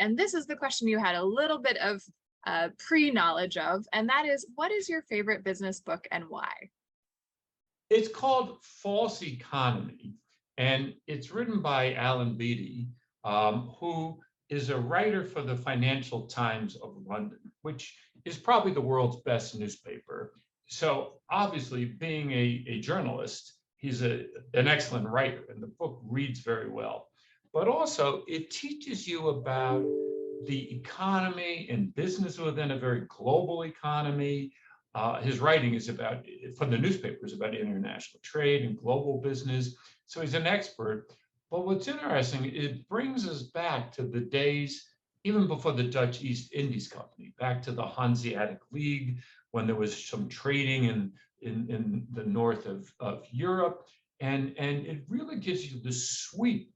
And this is the question you had a little bit of pre-knowledge of, and that is, what is your favorite business book and why? It's called False Economy, and it's written by Alan Beattie, who is a writer for the Financial Times of London, which is probably the world's best newspaper. So obviously, being a journalist, he's an excellent writer, and the book reads very well. But also, it teaches you about the economy and business within a very global economy. His writing is about, from the newspapers, about international trade and global business. So he's an expert. But what's interesting, it brings us back to the days, even before the Dutch East Indies Company, back to the Hanseatic League, when there was some trading in the north of Europe. And it really gives you the sweep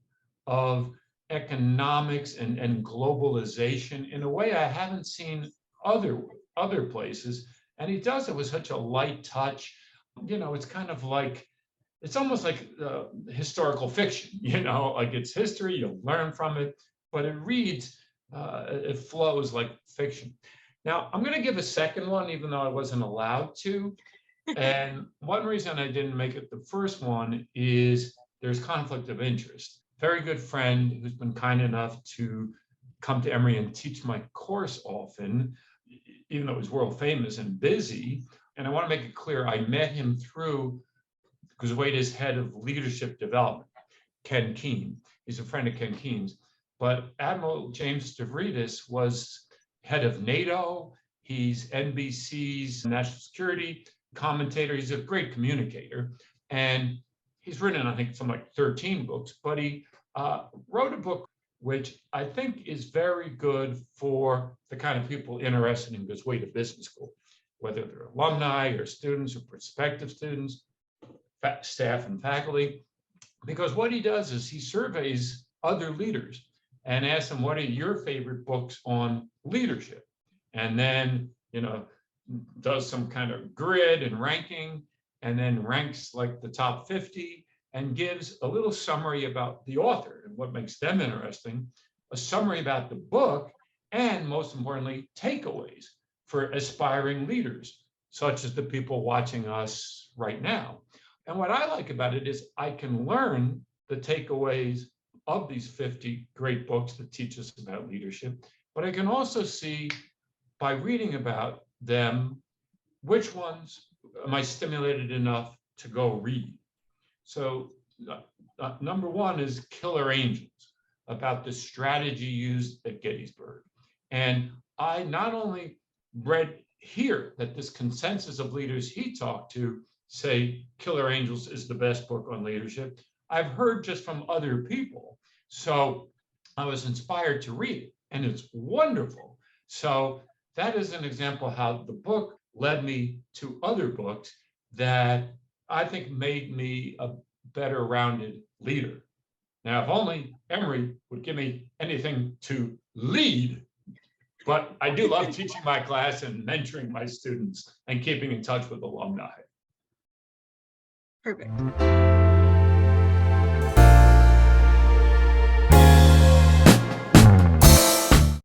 of economics and globalization in a way I haven't seen other places. And he does it with such a light touch. It's kind of like, it's almost like historical fiction, like it's history, you'll learn from it, but it reads, it flows like fiction. Now, I'm going to give a second one, even though I wasn't allowed to. And one reason I didn't make it the first one is there's conflict of interest. Very good friend who's been kind enough to come to Emory and teach my course often, even though it was world famous and busy. And I want to make it clear, I met him through Goizueta's head of leadership development, Ken Keene. He's a friend of Ken Keene's. But Admiral James Stavridis was head of NATO. He's NBC's national security commentator. He's a great communicator. And he's written, I think, something like 13 books, but he wrote a book which I think is very good for the kind of people interested in Goizueta Business School, whether they're alumni or students or prospective students, staff and faculty. Because what he does is he surveys other leaders and asks them, what are your favorite books on leadership? And then, does some kind of grid and ranking, and then ranks like the top 50 and gives a little summary about the author and what makes them interesting, a summary about the book, and most importantly, takeaways for aspiring leaders, such as the people watching us right now. And what I like about it is I can learn the takeaways of these 50 great books that teach us about leadership, but I can also see by reading about them, which ones am I stimulated enough to go read? So number one is Killer Angels, about the strategy used at Gettysburg. And I not only read here that this consensus of leaders he talked to say Killer Angels is the best book on leadership, I've heard just from other people. So I was inspired to read it, and it's wonderful. So that is an example of how the book led me to other books that I think made me a better rounded leader. Now, if only Emory would give me anything to lead, but I do love teaching my class and mentoring my students and keeping in touch with alumni. Perfect.